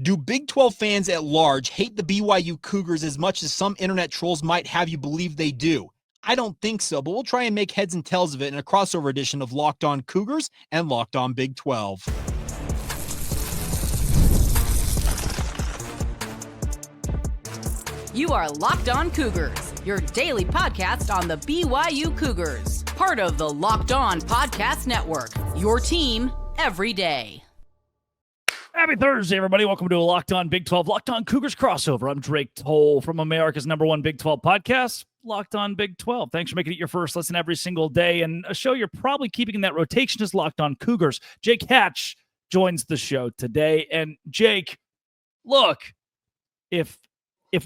Do Big 12 fans at large hate the BYU Cougars as much as some internet trolls might have you believe they do? I don't think so, but we'll try and make heads and tails of it in a crossover edition of Locked On Cougars and Locked On Big 12. You are Locked On Cougars, your daily podcast on the BYU Cougars, part of the Locked On Podcast Network, your team every day. Happy Thursday, everybody. Welcome to a Locked On Big 12, Locked On Cougars crossover. I'm Drake Toll from America's #1 Big 12 podcast, Locked On Big 12. Thanks for making it your first listen every single day, and a show you're probably keeping in that rotation is Locked On Cougars. Jake Hatch joins the show today. And Jake, look, if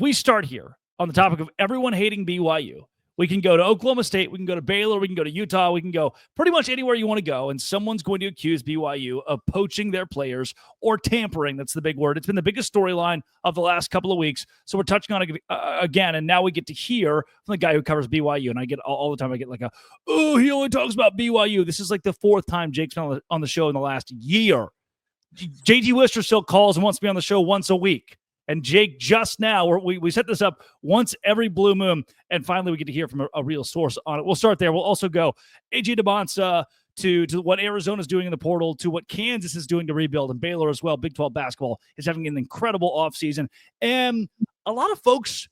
we start here on the topic of everyone hating BYU, we can go to Oklahoma State, we can go to Baylor, we can go to Utah, we can go pretty much anywhere you want to go, and someone's going to accuse BYU of poaching their players or tampering. That's the big word. It's been the biggest storyline of the last couple of weeks, so we're touching on it again, and now we get to hear from the guy who covers BYU, and I get all the time, I get like he only talks about BYU. This is like the fourth time Jake's been on the show in the last year. JT Wister still calls and wants to be on the show once a week. And Jake, just now, we set this up once every blue moon, and finally we get to hear from a real source on it. We'll start there. We'll also go AJ DeBonsa to what Arizona's doing in the portal, to what Kansas is doing to rebuild, and Baylor as well. Big 12 basketball is having an incredible offseason. And a lot of folks,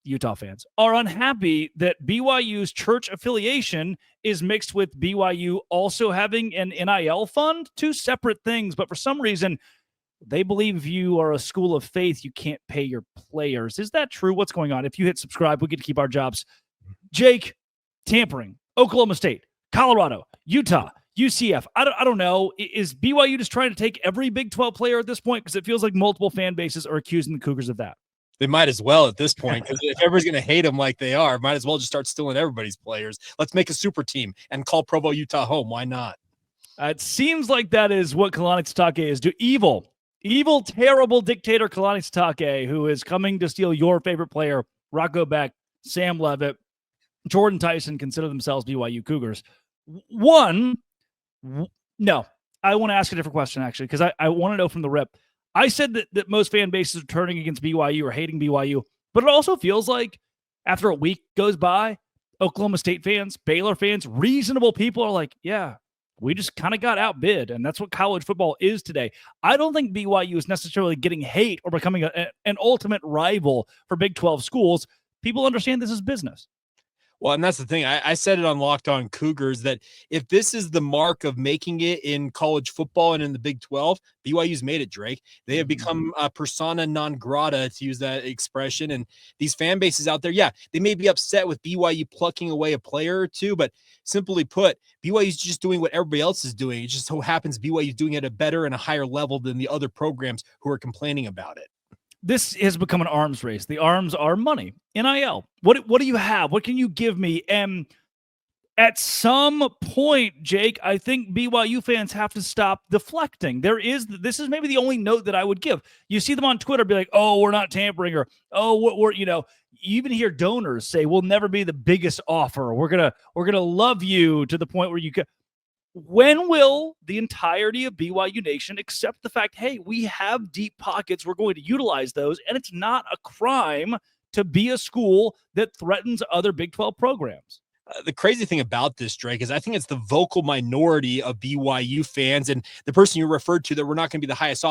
Utah fans, are unhappy that BYU's church affiliation is mixed with BYU also having an NIL fund. Two separate things, but for some reason, they believe if you are a school of faith, you can't pay your players. Is that true? What's going on? If you hit subscribe, we get to keep our jobs. Jake, Tampering, Oklahoma State, Colorado, Utah, UCF. I don't know. Is BYU just trying to take every Big 12 player at this point? Because it feels like multiple fan bases are accusing the Cougars of that. They might as well at this point, because if everybody's going to hate them like they are, might as well just start stealing everybody's players. Let's make a super team and call Provo, Utah home. Why not? It seems like that is what Kalani Sitake is doing. Evil, terrible dictator Kalani Sitake, who is coming to steal your favorite player, Rocco Beck, Sam Levitt, Jordan Tyson, consider themselves BYU Cougars. No, I want to ask a different question, actually, because I want to know from the rip. I said that most fan bases are turning against BYU or hating BYU, but it also feels like after a week goes by, Oklahoma State fans, Baylor fans, reasonable people are like, yeah, we just kind of got outbid, and that's what college football is today. I don't think BYU is necessarily getting hate or becoming an ultimate rival for Big 12 schools. People understand this is business. Well, and that's the thing. I said it on Locked On Cougars that if this is the mark of making it in college football and in the Big 12, BYU's made it, Drake. They have become a persona non grata, to use that expression. And these fan bases out there, yeah, they may be upset with BYU plucking away a player or two, but simply put, BYU's just doing what everybody else is doing. It just so happens BYU's doing it at a better and a higher level than the other programs who are complaining about it. This has become an arms race. The arms are money. NIL. What do you have? What can you give me? And at some point, Jake, I think BYU fans have to stop deflecting. This is maybe the only note that I would give. You see them on Twitter be like, oh, we're not tampering, or we're you even hear donors say we'll never be the biggest offer. We're gonna love you to the point where you can. When will the entirety of BYU Nation accept the fact, hey, we have deep pockets, we're going to utilize those, and it's not a crime to be a school that threatens other Big 12 programs? The crazy thing about this, Drake, is I think it's the vocal minority of BYU fans, and the person you referred to that we're not going to be the highest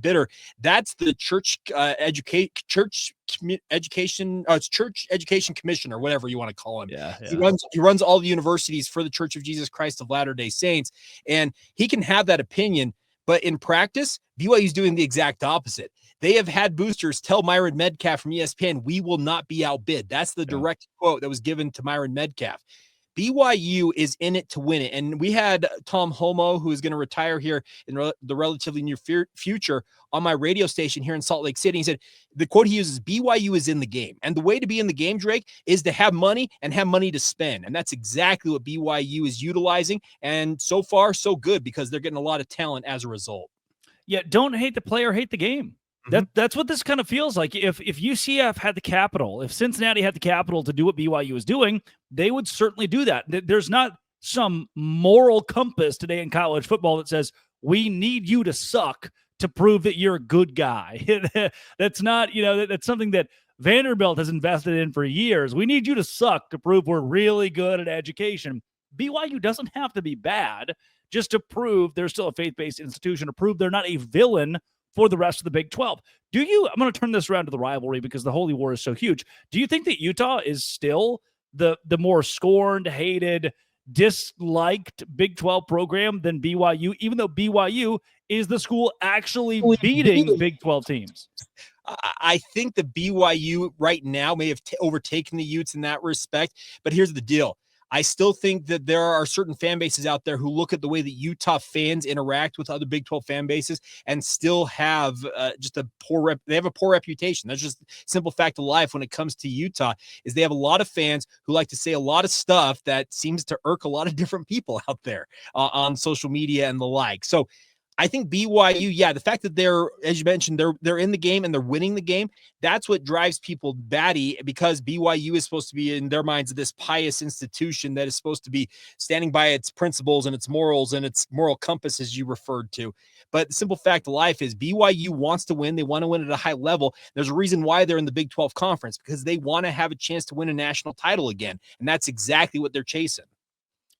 bidder. That's the church education commissioner, whatever you want to call him. Yeah. He runs all the universities for the Church of Jesus Christ of Latter-day Saints, and he can have that opinion. But in practice, BYU is doing the exact opposite. They have had boosters tell Myron Medcalf from ESPN, we will not be outbid. That's the direct quote that was given to Myron Medcalf. BYU is in it to win it. And we had Tom Homo, who is going to retire here in the relatively near future, on my radio station here in Salt Lake City. He said, the quote he uses, BYU is in the game. And the way to be in the game, Drake, is to have money and have money to spend. And that's exactly what BYU is utilizing. And so far, so good, because they're getting a lot of talent as a result. Yeah, don't hate the player, hate the game. That's what this kind of feels like. If UCF had the capital, if Cincinnati had the capital to do what BYU is doing, they would certainly do that. There's not some moral compass today in college football that says we need you to suck to prove that you're a good guy. That's not, that's something that Vanderbilt has invested in for years. We need you to suck to prove we're really good at education. BYU doesn't have to be bad just to prove they're still a faith-based institution, to prove they're not a villain for the rest of the Big 12. I'm going to turn this around to the rivalry because the Holy War is so huge. Do you think that Utah is still the more scorned, hated, disliked Big 12 program than BYU, even though BYU is the school actually beating Big 12 teams? I think the BYU right now may have overtaken the Utes in that respect, but here's the deal. I still think that there are certain fan bases out there who look at the way that Utah fans interact with other Big 12 fan bases and still have just a poor they have a poor reputation. That's just simple fact of life when it comes to Utah, is they have a lot of fans who like to say a lot of stuff that seems to irk a lot of different people out there on social media and the like. So I think BYU, the fact that they're, as you mentioned, they're in the game and they're winning the game, that's what drives people batty, because BYU is supposed to be, in their minds, this pious institution that is supposed to be standing by its principles and its morals and its moral compass, as you referred to. But the simple fact of life is BYU wants to win. They want to win at a high level. There's a reason why they're in the Big 12 conference, because they want to have a chance to win a national title again. And that's exactly what they're chasing.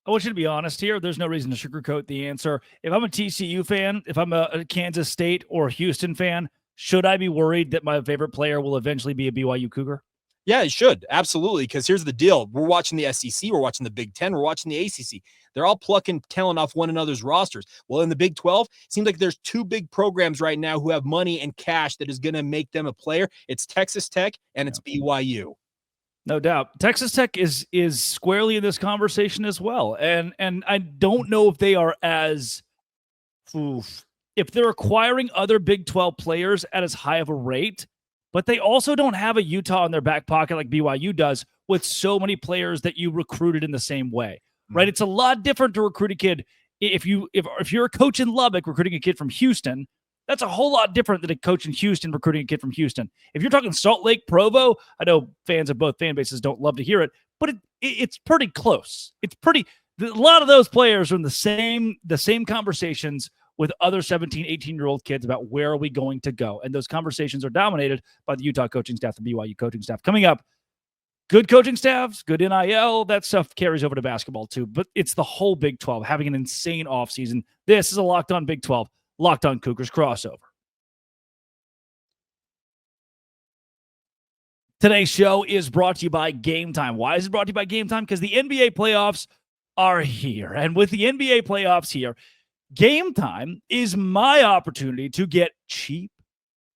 I want you to be honest here. There's no reason to sugarcoat the answer. If I'm a TCU fan, if I'm a Kansas State or Houston fan, should I be worried that my favorite player will eventually be a BYU Cougar? Yeah, it should. Absolutely. Because here's the deal. We're watching the SEC. We're watching the Big 10. We're watching the ACC. They're all plucking talent off one another's rosters. Well, in the Big 12, it seems like there's two big programs right now who have money and cash that is going to make them a player. It's Texas Tech and it's BYU. No doubt. Texas Tech is squarely in this conversation as well. And I don't know if they are if they're acquiring other Big 12 players at as high of a rate, but they also don't have a Utah in their back pocket like BYU does, with so many players that you recruited in the same way, right? Mm-hmm. It's a lot different to recruit a kid. If you're a coach in Lubbock recruiting a kid from Houston, that's a whole lot different than a coach in Houston recruiting a kid from Houston. If you're talking Salt Lake, Provo, I know fans of both fan bases don't love to hear it, but it's pretty close. A lot of those players are in the same conversations with other 17, 18-year-old kids about where are we going to go. And those conversations are dominated by the Utah coaching staff, the BYU coaching staff. Coming up, good coaching staffs, good NIL, that stuff carries over to basketball too. But it's the whole Big 12 having an insane offseason. This is a Locked On Big 12. Locked On Cougars crossover. Today's show is brought to you by Game Time. Why is it brought to you by Game Time? Because the NBA playoffs are here. And with the NBA playoffs here, Game Time is my opportunity to get cheap,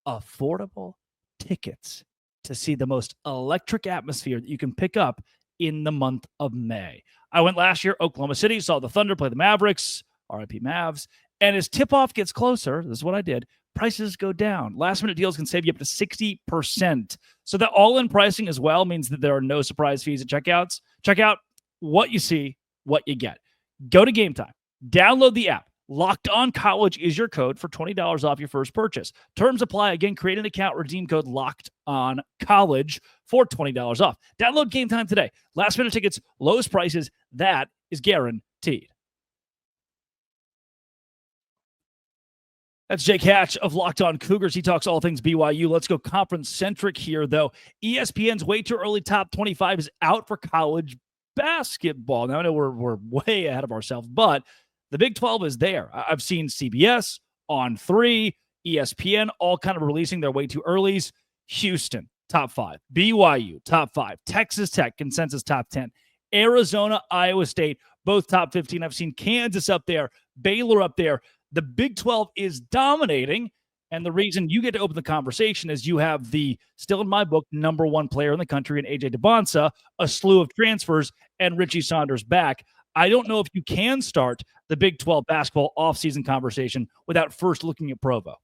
affordable tickets to see the most electric atmosphere that you can pick up in the month of May. I went last year, Oklahoma City, saw the Thunder play the Mavericks, RIP Mavs. And as tip-off gets closer, this is what I did, prices go down. Last-minute deals can save you up to 60%. So that all-in pricing as well means that there are no surprise fees at checkouts. Check out what you see, what you get. Go to Game Time. Download the app. Locked On College is your code for $20 off your first purchase. Terms apply. Again, create an account, redeem code Locked On College for $20 off. Download Game Time today. Last-minute tickets, lowest prices. That is guaranteed. That's Jake Hatch of Locked On Cougars. He talks all things BYU. Let's go conference-centric here, though. ESPN's way too early top 25 is out for college basketball. Now, I know we're way ahead of ourselves, but the Big 12 is there. I've seen CBS, On3, ESPN, all kind of releasing their way too earlys. Houston, top 5. BYU, top 5. Texas Tech, consensus top 10. Arizona, Iowa State, both top 15. I've seen Kansas up there, Baylor up there. The Big 12 is dominating, and the reason you get to open the conversation is you have the, still in my book, number one player in the country in A.J. DeBonsa, a slew of transfers, and Richie Saunders back. I don't know if you can start the Big 12 basketball offseason conversation without first looking at Provo.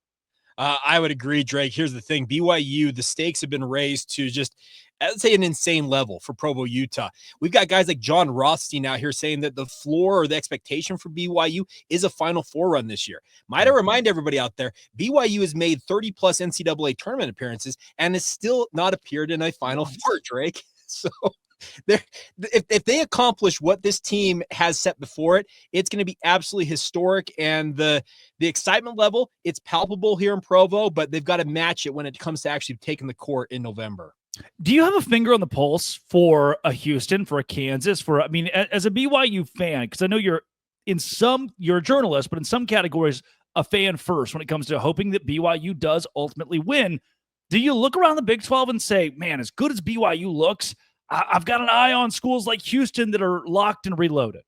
I would agree, Drake. Here's the thing. BYU, the stakes have been raised to just, I'd say, an insane level for Provo, Utah. We've got guys like John Rothstein out here saying that the floor or the expectation for BYU is a Final Four run this year. Might I remind everybody out there, BYU has made 30-plus NCAA tournament appearances and has still not appeared in a Final Four, Drake. So if they accomplish what this team has set before it, it's going to be absolutely historic. And the excitement level, it's palpable here in Provo, but they've got to match it when it comes to actually taking the court in November. Do you have a finger on the pulse for a Houston, for a Kansas, as a BYU fan, because I know you're a journalist, but in some categories, a fan first when it comes to hoping that BYU does ultimately win. Do you look around the Big 12 and say, man, as good as BYU looks, I've got an eye on schools like Houston that are locked and reloaded?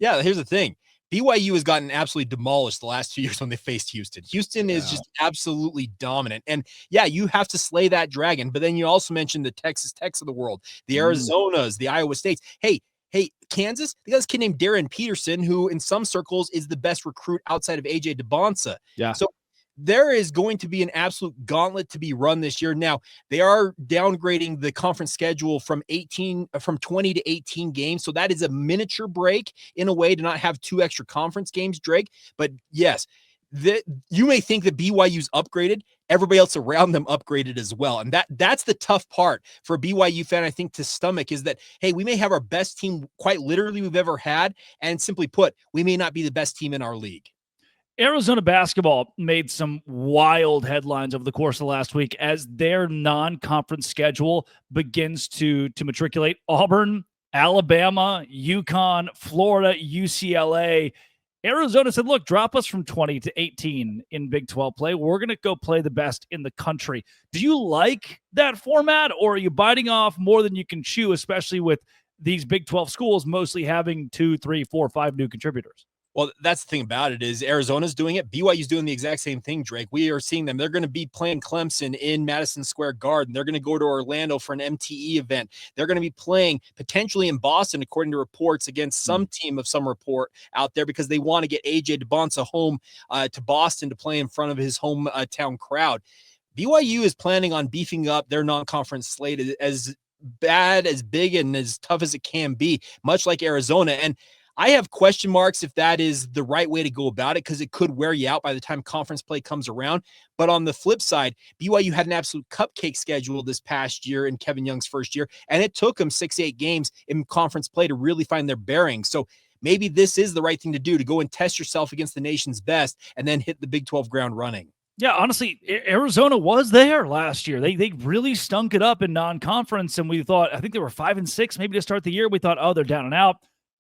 Yeah, here's the thing. BYU has gotten absolutely demolished the last 2 years when they faced Houston. Houston is just absolutely dominant. And yeah, you have to slay that dragon. But then you also mentioned the Texas Techs of the world, the Arizonas, the Iowa States. Hey, Kansas, they got this kid named Darren Peterson, who in some circles is the best recruit outside of AJ DeBonsa. Yeah. So there is going to be an absolute gauntlet to be run this year. Now, they are downgrading the conference schedule from 20 to 18 games. So that is a miniature break in a way to not have 2 extra conference games, Drake. But yes, you may think that BYU's upgraded. Everybody else around them upgraded as well. And that's the tough part for a BYU fan, I think, to stomach, is that, hey, we may have our best team quite literally we've ever had. And simply put, we may not be the best team in our league. Arizona basketball made some wild headlines over the course of the last week as their non-conference schedule begins to matriculate Auburn, Alabama, UConn, Florida, UCLA. Arizona said, look, drop us from 20 to 18 in Big 12 play. We're going to go play the best in the country. Do you like that format, or are you biting off more than you can chew, especially with these Big 12 schools mostly having 2, 3, 4, 5 new contributors? Well, that's the thing about it, is Arizona's doing it. BYU's doing the exact same thing, Drake. We are seeing them. They're going to be playing Clemson in Madison Square Garden. They're going to go to Orlando for an MTE event. They're going to be playing potentially in Boston, according to reports, against some team of some report out there, because they want to get AJ DeBonsa home to Boston to play in front of his hometown crowd. BYU is planning on beefing up their non-conference slate as bad, as big, and as tough as it can be, much like Arizona. And I have question marks if that is the right way to go about it, because it could wear you out by the time conference play comes around. But on the flip side, BYU had an absolute cupcake schedule this past year in Kevin Young's first year, and it took them 6-8 games in conference play to really find their bearings. So maybe this is the right thing to do, to go and test yourself against the nation's best and then hit the Big 12 ground running. Yeah, honestly, Arizona was there last year. They really stunk it up in non-conference, and we thought, I think they were 5-6 maybe to start the year. We thought, oh, they're down and out.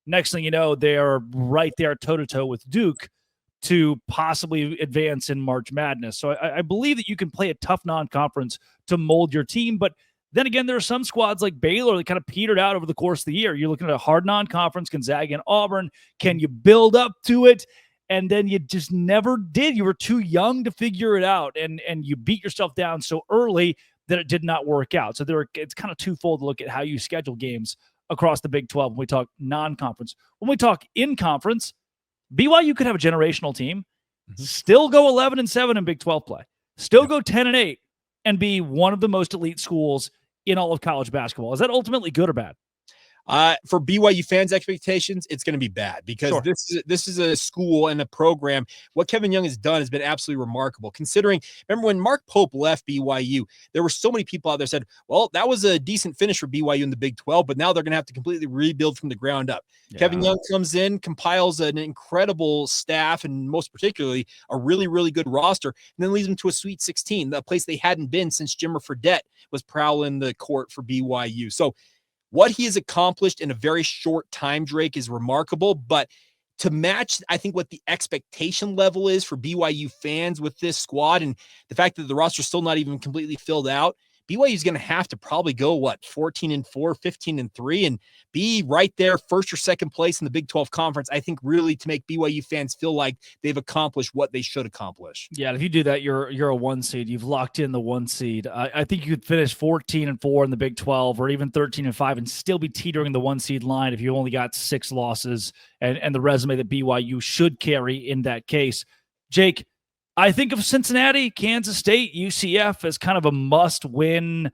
Next thing you know, they're right there toe-to-toe with Duke to possibly advance in March Madness. So I believe that you can play a tough non-conference to mold your team. But then again, there are some squads like Baylor that kind of petered out over the course of the year. You're looking at a hard non-conference, Gonzaga and Auburn. Can you build up to it? And then you just never did. You were too young to figure it out. And you beat yourself down so early that it did not work out. So it's kind of twofold to look at how you schedule games across the Big 12 when we talk non-conference. When we talk in conference, BYU could have a generational team, still go 11-7 in Big 12 play, still go 10-8, and be one of the most elite schools in all of college basketball. Is that ultimately good or bad? For BYU fans' expectations, it's going to be bad, because this is a school and a program. What Kevin Young has done has been absolutely remarkable, considering, remember when Mark Pope left BYU, there were so many people out there said, well, that was a decent finish for BYU in the Big 12, but now they're going to have to completely rebuild from the ground up. Yeah. Kevin Young comes in, compiles an incredible staff, and most particularly a really, really good roster, and then leads them to a Sweet 16, the place they hadn't been since Jimmer Fredette was prowling the court for BYU. So what he has accomplished in a very short time, Drake, is remarkable. But to match, I think, what the expectation level is for BYU fans with this squad, and the fact that the roster is still not even completely filled out, BYU is going to have to probably go, 14-4, 15-3, and be right there, first or second place in the Big 12 conference, I think, really to make BYU fans feel like they've accomplished what they should accomplish. Yeah, if you do that, you're a 1 seed. You've locked in the 1 seed. I think you could finish 14-4 in the Big 12, or even 13-5, and still be teetering the 1 seed line if you only got 6 losses and the resume that BYU should carry in that case. Jake, I think of Cincinnati, Kansas State, UCF as kind of a must-win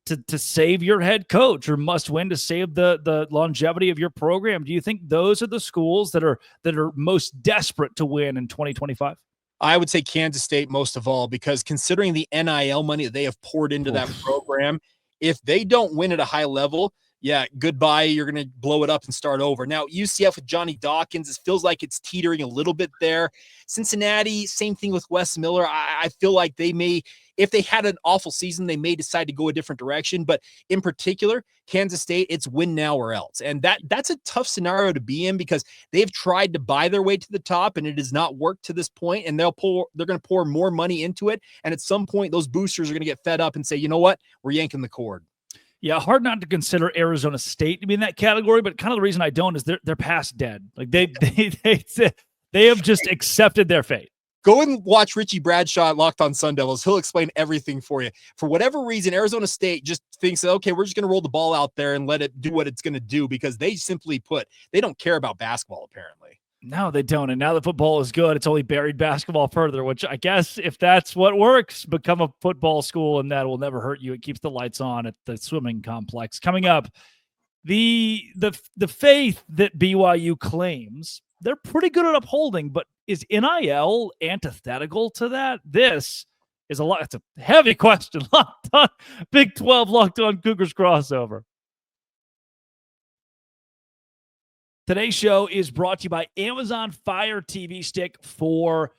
to save your head coach, or must-win to save the longevity of your program. Do you think those are the schools that are most desperate to win in 2025? I would say Kansas State most of all, because considering the NIL money that they have poured into that program, if they don't win at a high level, Yeah, goodbye. You're going to blow it up and start over. Now, UCF with Johnny Dawkins, it feels like it's teetering a little bit there. Cincinnati, same thing with Wes Miller. I feel like they may, if they had an awful season, they may decide to go a different direction. But in particular, Kansas State, it's win now or else. And that's a tough scenario to be in because they've tried to buy their way to the top and it has not worked to this point. And they're going to pour more money into it. And at some point, those boosters are going to get fed up and say, you know what, we're yanking the cord. Yeah, hard not to consider Arizona State to be in that category, but kind of the reason I don't is they're past dead. Like they have just accepted their fate. Go and watch Richie Bradshaw at Locked on Sun Devils. He'll explain everything for you. For whatever reason, Arizona State just thinks, okay, we're just going to roll the ball out there and let it do what it's going to do because they simply put, they don't care about basketball apparently. No, they don't. And now that football is good, it's only buried basketball further, which I guess if that's what works, become a football school and that will never hurt you. It keeps the lights on at the swimming complex. Coming up, the faith that BYU claims they're pretty good at upholding, but is NIL antithetical to that? This is it's a heavy question. Locked on Big 12, Locked on Cougars crossover. Today's show is brought to you by Amazon Fire TV Stick 4K.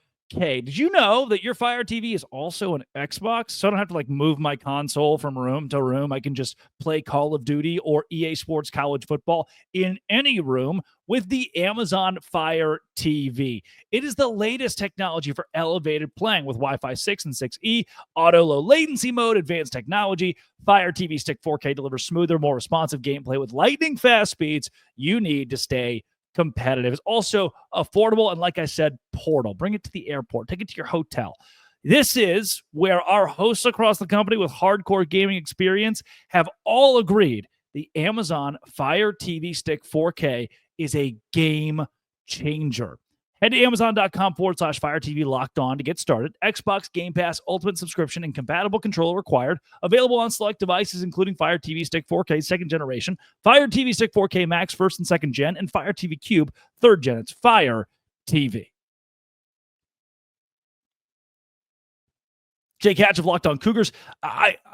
Did you know that your Fire TV is also an Xbox? So I don't have to move my console from room to room. I can just play Call of Duty or EA Sports College Football in any room with the Amazon Fire TV. It is the latest technology for elevated playing with Wi-Fi 6 and 6E, auto low latency mode, advanced technology. Fire TV Stick 4K delivers smoother, more responsive gameplay with lightning fast speeds you need to stay competitive. It's also affordable and, like I said, portal. Bring it to the airport. Take it to your hotel. This is where our hosts across the company with hardcore gaming experience have all agreed the Amazon Fire TV Stick 4K is a game changer. Head to Amazon.com/Fire TV Locked On to get started. Xbox Game Pass Ultimate subscription and compatible controller required. Available on select devices, including Fire TV Stick 4K 2nd generation, Fire TV Stick 4K Max 1st and 2nd gen, and Fire TV Cube 3rd gen. It's Fire TV. Jake Hatch of Locked On Cougars.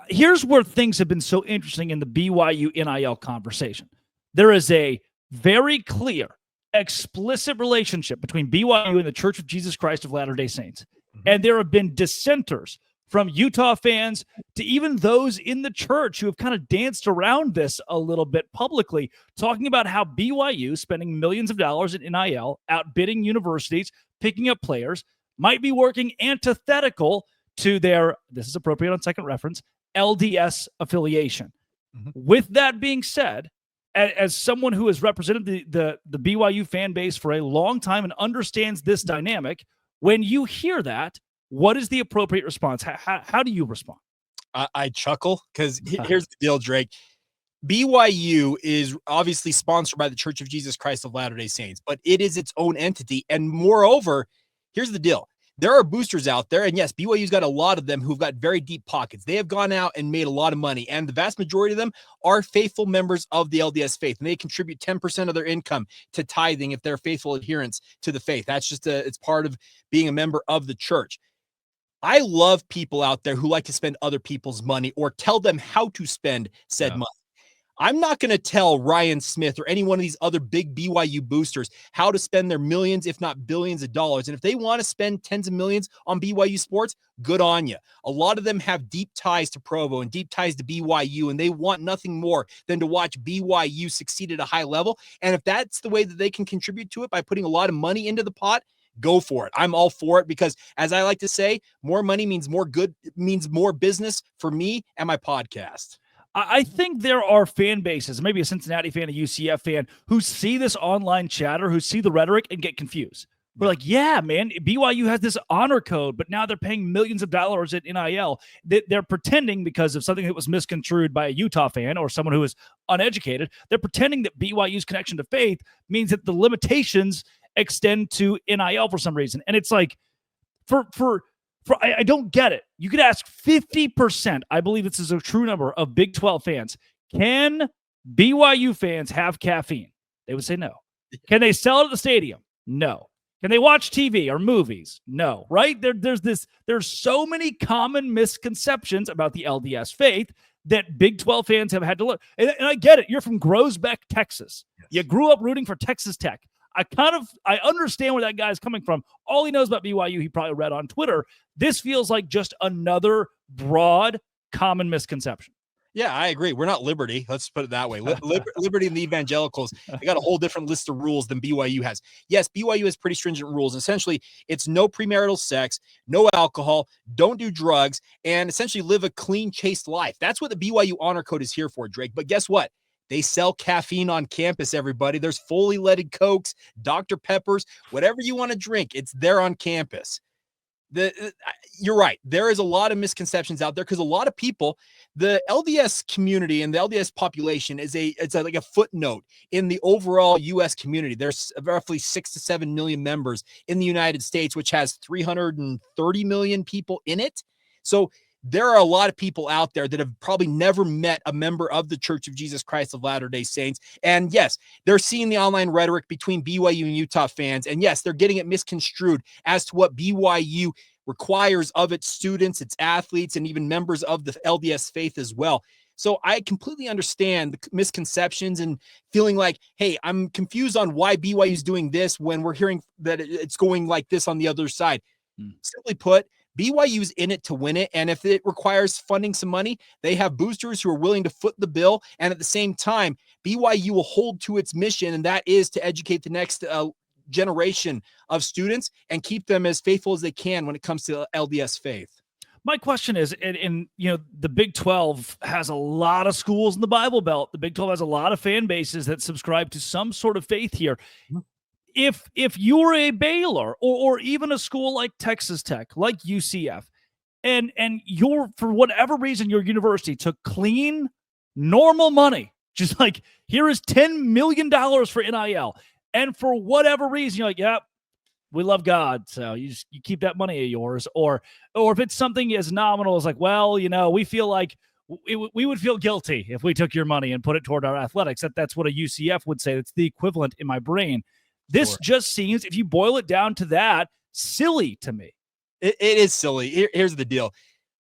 Here's where things have been so interesting in the BYU NIL conversation. There is a very clear, explicit relationship between BYU and the Church of Jesus Christ of Latter-day Saints. And there have been dissenters from Utah fans to even those in the church who have kind of danced around this a little bit publicly, talking about how BYU spending millions of dollars in NIL, outbidding universities, picking up players, might be working antithetical to their, this is appropriate on second reference, LDS affiliation. With that being said, as someone who has represented the BYU fan base for a long time and understands this dynamic, when you hear that, what is the appropriate response? How do you respond? I chuckle because here's the deal, Drake. BYU is obviously sponsored by the Church of Jesus Christ of Latter-day Saints, but it is its own entity. And moreover, here's the deal. There are boosters out there, and yes, BYU's got a lot of them who've got very deep pockets. They have gone out and made a lot of money, and the vast majority of them are faithful members of the LDS faith, and they contribute 10% of their income to tithing if they're faithful adherents to the faith. That's just it's part of being a member of the church. I love people out there who like to spend other people's money or tell them how to spend said money. I'm not going to tell Ryan Smith or any one of these other big BYU boosters how to spend their millions, if not billions of dollars. And if they want to spend tens of millions on BYU sports, good on you. A lot of them have deep ties to Provo and deep ties to BYU, and they want nothing more than to watch BYU succeed at a high level. And if that's the way that they can contribute to it by putting a lot of money into the pot, go for it. I'm all for it because, as I like to say, more money means more good, means more business for me and my podcast. I think there are fan bases, maybe a Cincinnati fan, a UCF fan, who see this online chatter, who see the rhetoric and get confused. We're like, yeah, man, BYU has this honor code, but now they're paying millions of dollars at NIL. They're pretending because of something that was misconstrued by a Utah fan or someone who is uneducated. They're pretending that BYU's connection to faith means that the limitations extend to NIL for some reason. And it's like, I don't get it. You could ask 50%, I believe this is a true number, of Big 12 fans. Can BYU fans have caffeine? They would say no. Can they sell it at the stadium? No. Can they watch TV or movies? No, right? There's so many common misconceptions about the LDS faith that Big 12 fans have had to learn. And I get it. You're from Groesbeck, Texas. Yes. You grew up rooting for Texas Tech. I understand where that guy's coming from. All he knows about BYU, he probably read on Twitter. This feels like just another broad, common misconception. Yeah, I agree. We're not Liberty. Let's put it that way. Liberty and the evangelicals, they got a whole different list of rules than BYU has. Yes, BYU has pretty stringent rules. Essentially, it's no premarital sex, no alcohol, don't do drugs, and essentially live a clean, chaste life. That's what the BYU Honor Code is here for, Drake. But guess what? They sell caffeine on campus, everybody. There's fully leaded Cokes, Dr. Peppers, whatever you want to drink. It's there on campus. You're right. There is a lot of misconceptions out there because a lot of people, the LDS community and the LDS population it's like a footnote in the overall U.S. community. There's roughly 6 to 7 million members in the United States, which has 330 million people in it. So there are a lot of people out there that have probably never met a member of the Church of Jesus Christ of Latter-day Saints. And yes, they're seeing the online rhetoric between BYU and Utah fans. And yes, they're getting it misconstrued as to what BYU requires of its students, its athletes, and even members of the LDS faith as well. So I completely understand the misconceptions and feeling like, hey, I'm confused on why BYU is doing this when we're hearing that it's going like this on the other side. Simply put, BYU's in it to win it, and if it requires funding some money, they have boosters who are willing to foot the bill, and at the same time, BYU will hold to its mission, and that is to educate the next generation of students and keep them as faithful as they can when it comes to LDS faith. My question is, the Big 12 has a lot of schools in the Bible Belt. The Big 12 has a lot of fan bases that subscribe to some sort of faith here. Mm-hmm. If you're a Baylor or even a school like Texas Tech, like UCF, and you're, for whatever reason, your university took clean, normal money, just like, here is $10 million for NIL, and for whatever reason, you're like, yep, we love God, so you keep that money of yours, or if it's something as nominal as like, well, we feel like we would feel guilty if we took your money and put it toward our athletics. That's what a UCF would say. That's the equivalent in my brain. This just seems, if you boil it down to that, silly to me. It is silly. Here's the deal.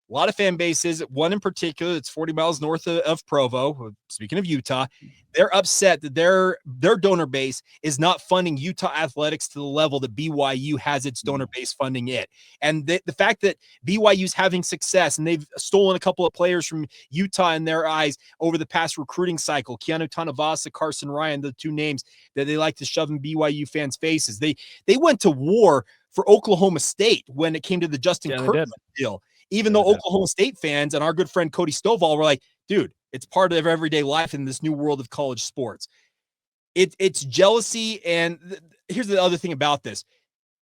A lot of fan bases, one in particular that's 40 miles north of Provo, speaking of Utah, they're upset that their donor base is not funding Utah athletics to the level that BYU has its donor base funding it. And the fact that BYU's having success, and they've stolen a couple of players from Utah in their eyes over the past recruiting cycle, Keanu Tanavasa, Carson Ryan, the two names that they like to shove in BYU fans' faces. They went to war for Oklahoma State when it came to the Justin Kirkland deal. Even though Oklahoma State fans and our good friend Cody Stovall were like, dude, it's part of everyday life in this new world of college sports. It's jealousy. And here's the other thing about this.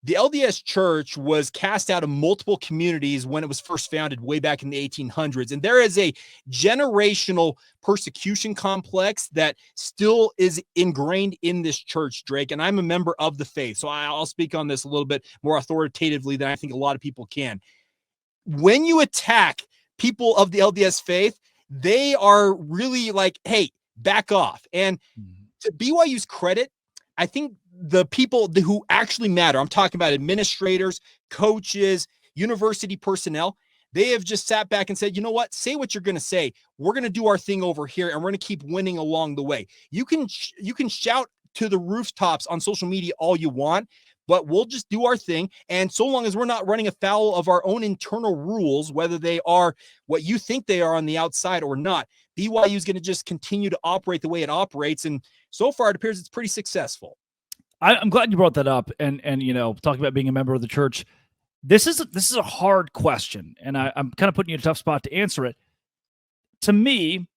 The LDS Church was cast out of multiple communities when it was first founded way back in the 1800s. And there is a generational persecution complex that still is ingrained in this church, Drake. And I'm a member of the faith, so I'll speak on this a little bit more authoritatively than I think a lot of people can. When you attack people of the LDS faith, they are really like, hey, back off. And to BYU's credit, I think the people who actually matter, I'm talking about administrators, coaches, university personnel, they have just sat back and said, you know what, say what you're going to say. We're going to do our thing over here, and we're going to keep winning along the way. You can shout to the rooftops on social media all you want, but we'll just do our thing. And so long as we're not running afoul of our own internal rules, whether they are what you think they are on the outside or not, BYU is going to just continue to operate the way it operates. And so far, it appears it's pretty successful. I'm glad you brought that up. And talking about being a member of the church, this is a hard question. And I'm kind of putting you in a tough spot to answer it. To me,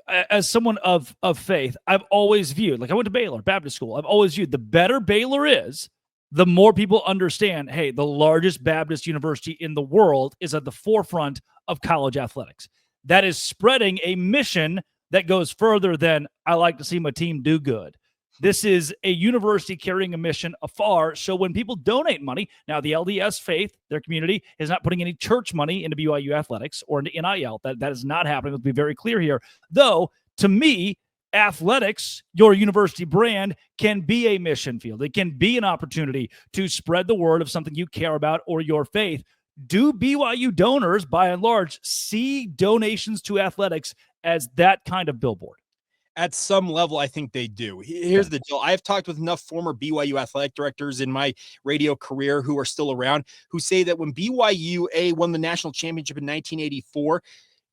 as someone of faith, I've always viewed, like I went to Baylor Baptist School. I've always viewed the better Baylor is, the more people understand, hey, the largest Baptist university in the world is at the forefront of college athletics. That is spreading a mission that goes further than I like to see my team do good. This is a university carrying a mission afar. So when people donate money, now the LDS faith, their community, is not putting any church money into BYU athletics or into NIL. That is not happening. Let's be very clear here. Though, to me, athletics, your university brand, can be a mission field. It can be an opportunity to spread the word of something you care about or your faith. Do BYU donors, by and large, see donations to athletics as that kind of billboard? At some level, I think they do. Here's the deal. I've talked with enough former BYU athletic directors in my radio career who are still around, who say that when BYU won the national championship in 1984,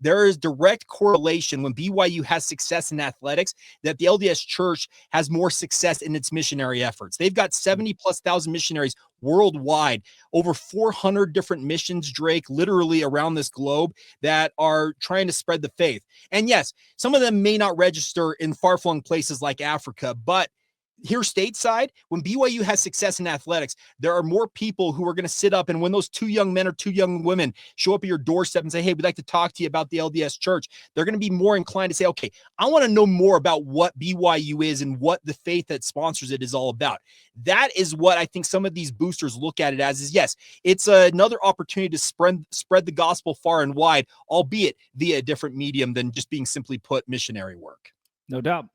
there is direct correlation when BYU has success in athletics that the LDS Church has more success in its missionary efforts. They've got 70,000+ missionaries worldwide, over 400 different missions, Drake, literally around this globe that are trying to spread the faith. And yes, some of them may not register in far-flung places like Africa, but here stateside, when BYU has success in athletics, there are more people who are going to sit up, and when those two young men or two young women show up at your doorstep and say, hey, we'd like to talk to you about the LDS Church, they're going to be more inclined to say, okay, I want to know more about what BYU is and what the faith that sponsors it is all about. That is what I think some of these boosters look at it as, is yes, it's another opportunity to spread the gospel far and wide, albeit via a different medium than just being simply put missionary work. No doubt.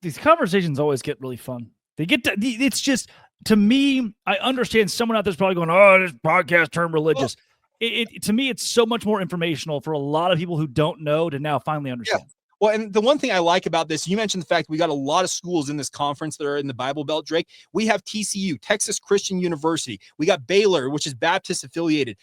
These conversations always get really fun. It's just, to me, I understand someone out there's probably going, oh, this podcast turned religious. To me, it's so much more informational for a lot of people who don't know to now finally understand. Yeah. Well, and the one thing I like about this, you mentioned the fact we got a lot of schools in this conference that are in the Bible Belt, Drake. We have TCU, Texas Christian University. We got Baylor, which is Baptist affiliated.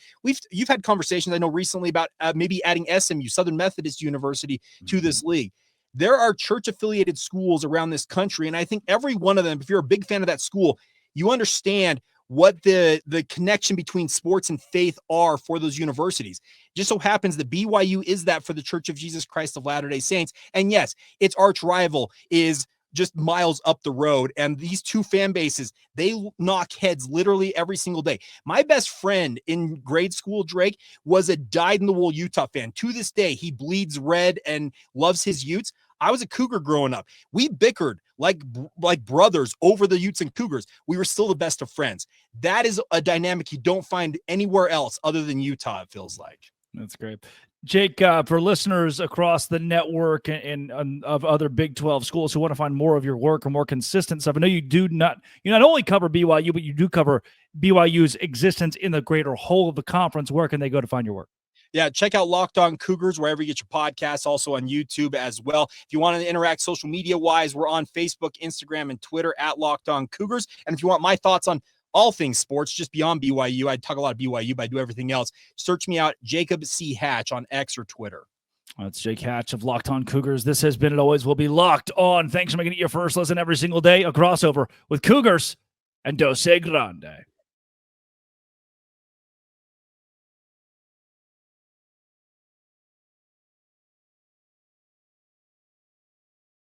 You've had conversations, I know, recently about maybe adding SMU, Southern Methodist University, to this league. There are church-affiliated schools around this country, and I think every one of them, if you're a big fan of that school, you understand what the connection between sports and faith are for those universities. Just so happens that BYU is that for the Church of Jesus Christ of Latter-day Saints. And yes, its arch rival is just miles up the road. And these two fan bases, they knock heads literally every single day. My best friend in grade school, Drake, was a dyed-in-the-wool Utah fan. To this day, he bleeds red and loves his Utes. I was a Cougar growing up. We bickered like brothers over the Utes and Cougars. We were still the best of friends. That is a dynamic you don't find anywhere else other than Utah, it feels like. That's great. Jake, for listeners across the network and of other Big 12 schools who want to find more of your work or more consistent stuff, I know you not only cover BYU, but you do cover BYU's existence in the greater whole of the conference. Where can they go to find your work? Yeah, check out Locked On Cougars wherever you get your podcasts, also on YouTube as well. If you want to interact social media-wise, we're on Facebook, Instagram, and Twitter at Locked On Cougars. And if you want my thoughts on all things sports, just beyond BYU, I talk a lot of BYU, but I do everything else. Search me out, Jacob C. Hatch on X or Twitter. That's Jake Hatch of Locked On Cougars. This has been, it always will be, Locked On. Thanks for making it your first listen every single day. A crossover with Cougars and Dose Grande.